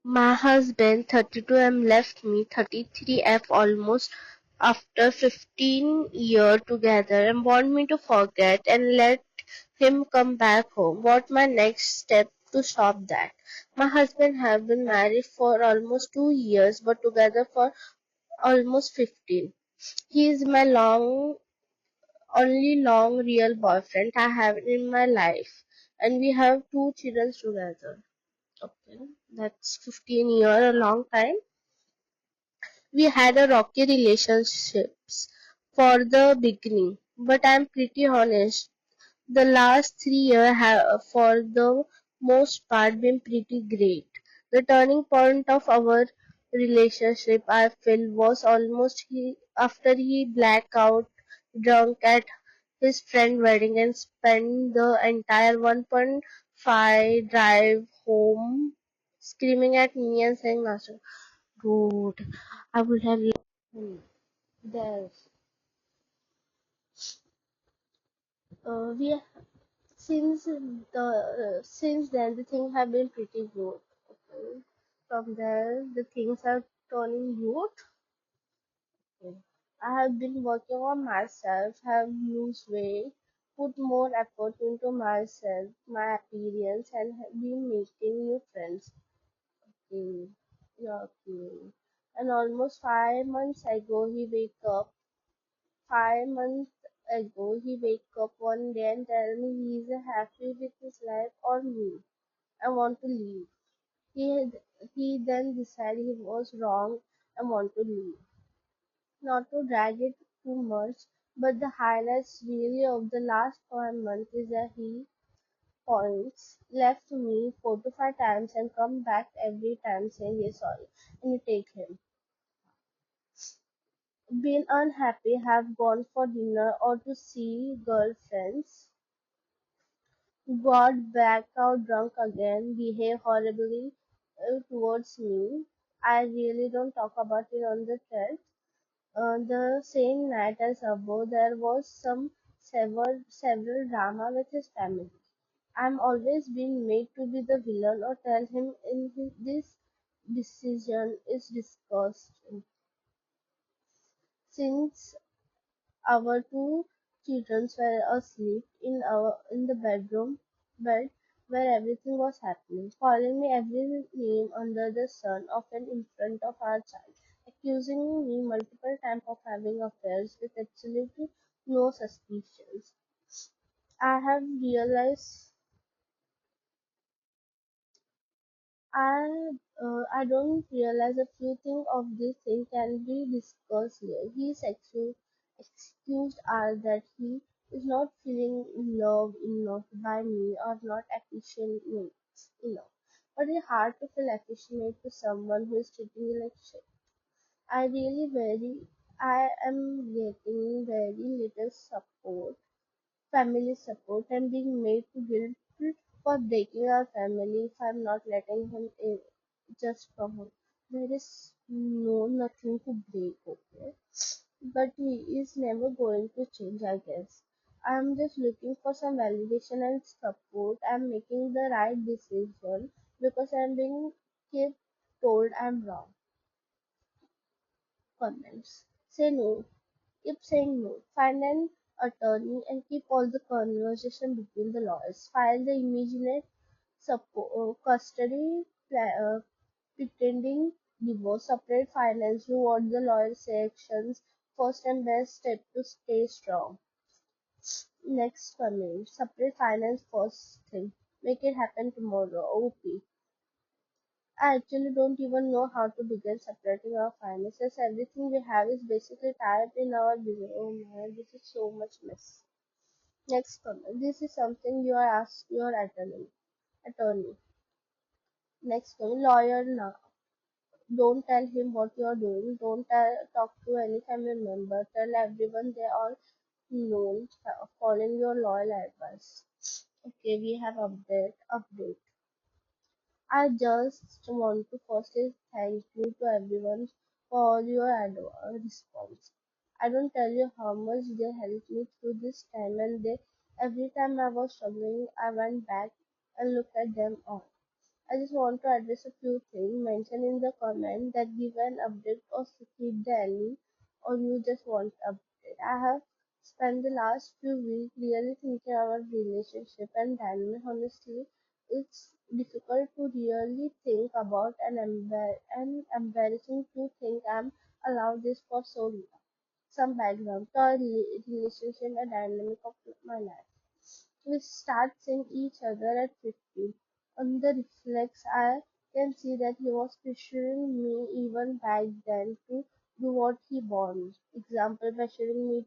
My husband, 32M, left me, 33F, almost after 15 years together, and want me to forget and let him come back home. What my next step to stop that? My husband have been married for almost 2 years, but together for almost 15. He is my only long real boyfriend I have in my life, and we have two children together. Okay, that's 15 years, a long time. We had a rocky relationships for the beginning, but I'm pretty honest. The last 3 years have, for the most part, been pretty great. The turning point of our relationship, I feel, was almost after he blacked out drunk at his friend's wedding and spent the entire 1.5 drive home screaming at me and saying, Master, dude, I would have left there. We since then the things have been pretty good. Okay. From there the things are turning good. Okay. I have been working on myself, have used weight, put more effort into myself, my appearance, and have been making new friends. Okay. Yeah, okay. And almost 5 months ago, 5 months ago, he wake up one day and tell me he's happy with his life or me. I want to leave. He then decided he was wrong and want to leave. Not to drag it too much, but the highlights really of the last 5 months is that he points left me 4 to 5 times and come back every time saying he's sorry and you take him. Been unhappy, have gone for dinner or to see girlfriends, got back out drunk again, behave horribly towards me. I really don't talk about it on the thread. The same night as above, there was several drama with his family. I'm always being made to be the villain or tell him this decision is discussed. Since our two children were asleep in the bed where everything was happening, calling me every name under the sun, often in front of our child, accusing me multiple times of having affairs with absolutely no suspicions. I have realized I don't realize a few things of this thing can be discussed here. His excused are that he is not feeling loved enough by me or not appreciated me enough. But it's hard to feel appreciated to someone who is treating you like shit. I really very I am getting very little family support and being made to guilty for breaking our family if I'm not letting him in just from home. There is nothing to break, okay? But he is never going to change, I guess. I'm just looking for some validation and support. I'm making the right decision because I'm being kept told I'm wrong. Comments. Say no. Keep saying no. Find an attorney and keep all the conversation between the lawyers. File the immediate custody pretending divorce, separate finance, do what the lawyer sections. First and best step to stay strong. Next comment. Separate finance first thing. Make it happen tomorrow. OP. I actually don't even know how to begin separating our finances. Everything we have is basically tied up in our business. Oh man, this is so much mess. Next comment. This is something you are asked your attorney. Next comment. Lawyer now. Don't tell him what you are doing. Don't talk to any family member. Tell everyone they are known. Following your loyal advice. Okay, we have update. I just want to first say thank you to everyone for all your response. I don't tell you how much they helped me through this time, and every time I was struggling, I went back and looked at them all. I just want to address a few things mentioned in the comment that give an update or skip the ending or you just want update. I have spent the last few weeks really thinking about relationship and dynamic. Honestly, it's difficult to really think about and embarrassing to think I'm allowed this for so long. Some background to our relationship and dynamic of my life. We start seeing each other at 15. On the reflex, I can see that he was pressuring me even back then to do what he wants. Example, pressuring me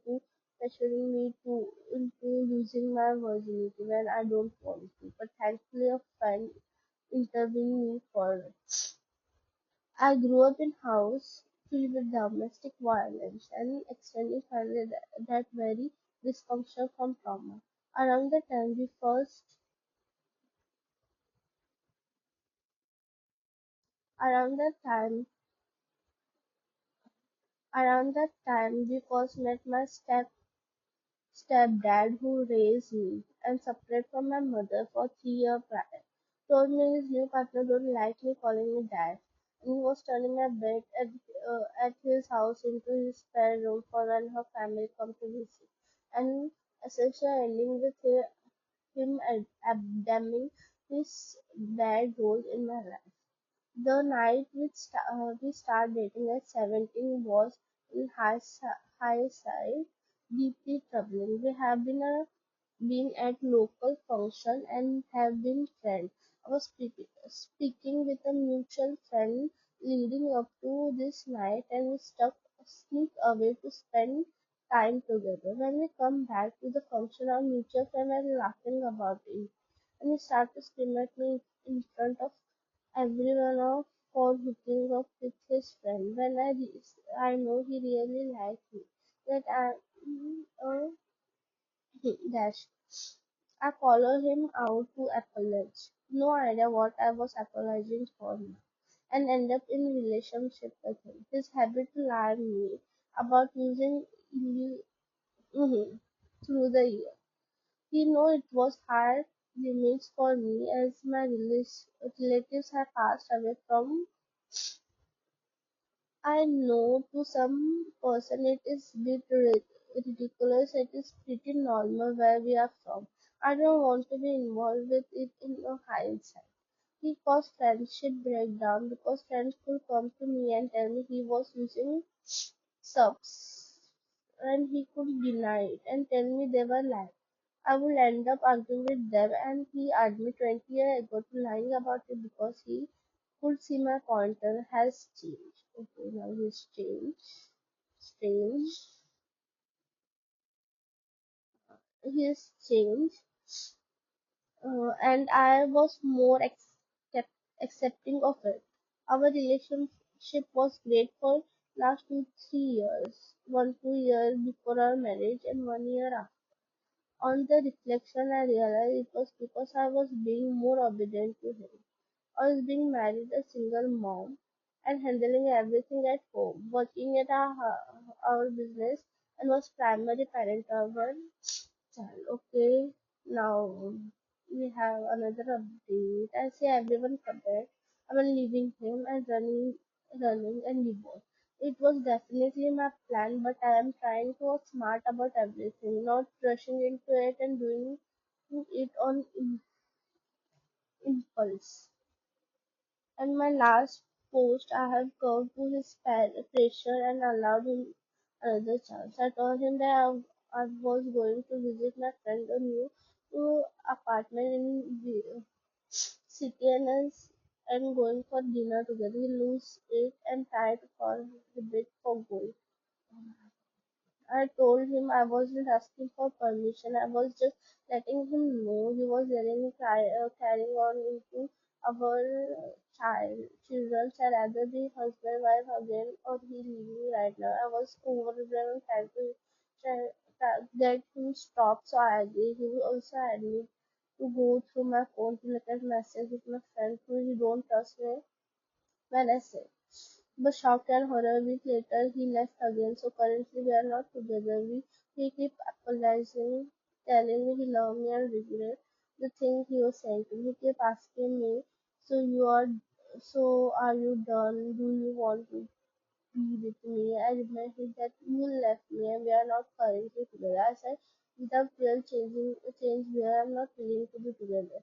to into losing my virginity when I don't want to. But thankfully, a friend intervened me for it. I grew up in house filled with domestic violence and extended family that very dysfunction from trauma. Around the time we first around that time around that time we first met my stepdad who raised me and separated from my mother for 3 years prior. Told me his new partner don't like me calling me dad and he was turning my bed at his house into his spare room for when her family come to visit. And essentially ending with him abdicating his dad role in my life. The night we started dating at 17 was, in hindsight, deeply troubling. We have been at local function and have been friends. I was speaking with a mutual friend leading up to this night, and we sneak away to spend time together. When we come back to the function, our mutual friend was laughing about it, and he started to scream at me in front of everyone off for hooking up with his friend. When I know he really liked me, that uh, dash. I follow him out to apologize. No idea what I was apologizing for now. And end up in relationship with him. His habit to lie me about using mhm, through the year. He know it was hard limits for me as my relatives have passed away from. I know to some person it is bit ridiculous. It is pretty normal where we are from. I don't want to be involved with it in a hindsight. He caused friendship breakdown because friends could come to me and tell me he was using subs and he could deny it and tell me they were lying. I would end up arguing with them and he admitted 20 years ago to lying about it because he could see my pointer has changed. Okay, now he's changed. Strange. He's changed. And I was more accepting of it. Our relationship was great for last 2 3 years. 1 2 years before our marriage and 1 year after. On the reflection I realized it was because I was being more obedient to him. I was being married a single mom and handling everything at home, working at our business and was primary parent of our child. Okay, now we have another update. I see everyone forget about leaving him and running and divorce. It was definitely my plan, but I am trying to work smart about everything, not rushing into it and doing it on impulse. And my last post, I have curved to his pressure and allowed him another chance. I told him that I was going to visit my friend a new apartment in the city and going for dinner together. He lose it and tried for a bit for gold. I told him I wasn't asking for permission. I was just letting him know he was carrying on into our children. I'd rather be husband, wife again, or he leave me right now. I was overwhelmed trying to get him stop, so I agree. He will also admit to go through my phone to look at messages with my friend who he don't trust me when I say. But shock and horror, a week later he left again, so currently we are not together. He keep apologizing, telling me he loved me and regret the thing he was saying to me. He keep asking me So you are, so are you done? Do you want to be with me? I reminded that you left me and we are not currently together. I said, without real change, we are not willing to be together.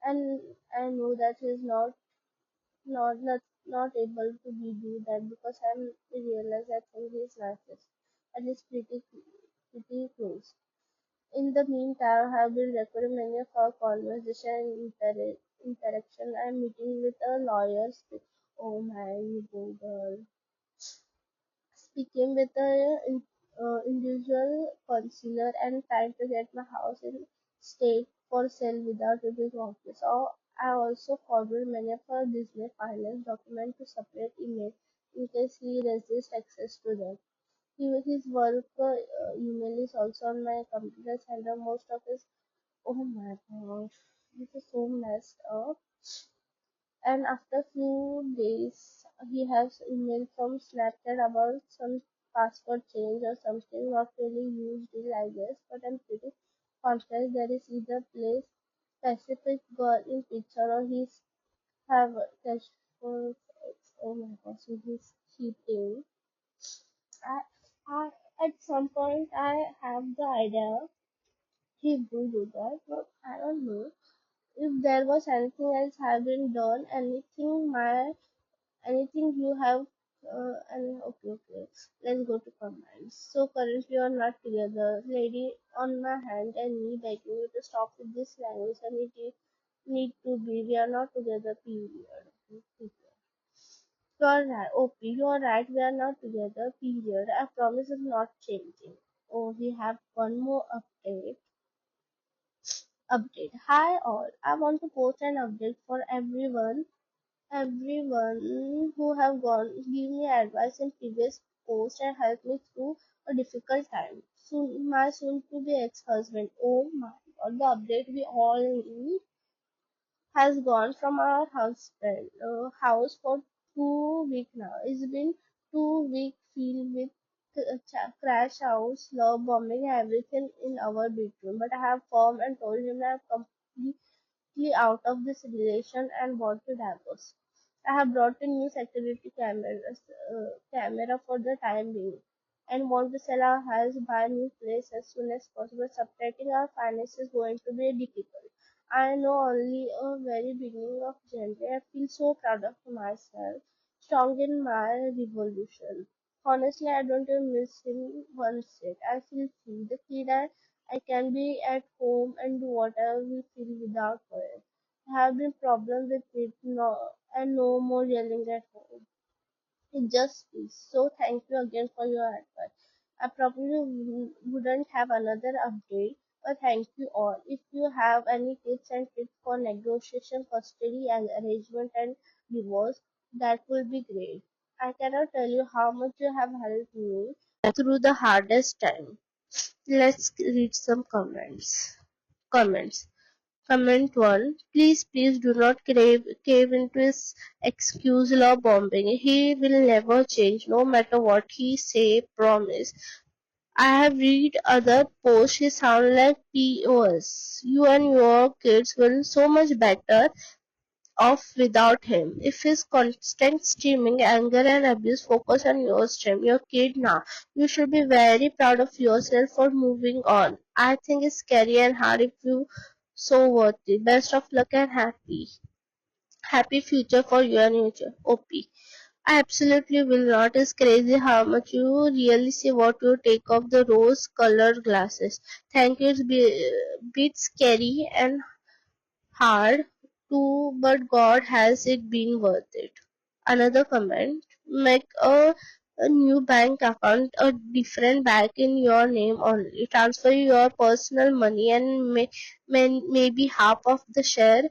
And I know that he is not able to be do that because I realize I think he is narcissist and is pretty close. In the meantime, I have been recording many of our conversation and interaction. I am meeting with a lawyer. Oh my Google. Speaking with a individual consular and trying to get my house in state for sale without a big office. Or I also forwarded many of our Disney finance documents to separate email in case he resists access to them. His work email is also on my computer center. Most of his, oh my gosh, this is so messed up. And after few days, he has email from Snapchat about some password change or something. Not really used it, I guess, but I'm pretty confident there is either place specific girl in picture or he's have cash for. Oh my gosh, he's cheating. I, I, at some point, I have the idea he will do that, but I don't know if there was anything else have been done, anything you have, and okay, let's go to comments. So currently you are not together, lady on my hand and me begging you to stop with this language and it need to be, we are not together, period. You're right, OP, you're right, we are not together, period. I promise it's not changing. Oh, we have one more update. Hi all. I want to post an update for everyone who have gone give me advice in previous post and helped me through a difficult time. Soon my soon to be ex-husband. Oh my god, the update we all need has gone from our husband house for 2 weeks now. It's been 2 weeks filled with crash house, love bombing, everything in our bedroom. But I have firm and told him that I'm completely out of this relation and want to divorce. I have brought a new camera for the time being and want to sell our house, buy a new place as soon as possible. Separating our finances is going to be difficult. I know only a very beginning of January. I feel so proud of myself, strong in my revolution. Honestly, I don't even miss him one bit. I feel free. The kid I can be at home and do whatever we feel without worry. I have been problem with it no, and no more yelling at home. It just is. So thank you again for your advice. I probably wouldn't have another update, but thank you all. If you have any tips and tricks for negotiation, custody, and arrangement and divorce, that would be great. I cannot tell you how much you have helped me through the hardest time. Let's read some Comments. Comment 1. Please do not cave into his excuse love bombing. He will never change, no matter what he say, promise. I have read other posts, he sound like POS. You and your kids will so much better off without him. If his constant streaming, anger and abuse focus on your stream, your kid now, you should be very proud of yourself for moving on. I think it's scary and hard if you so worth it. Best of luck and happy future for you and your OP. I absolutely will not. It's crazy how much you really see what you take off the rose colored glasses. Thank you. It's bit scary and hard too, but God has it been worth it. Another comment, make a new bank account, a different bank in your name only. Transfer your personal money and maybe half of the share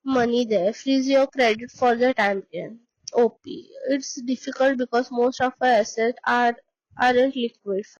money there. Freeze your credit for the time being. OP. It's difficult because most of our assets aren't liquid.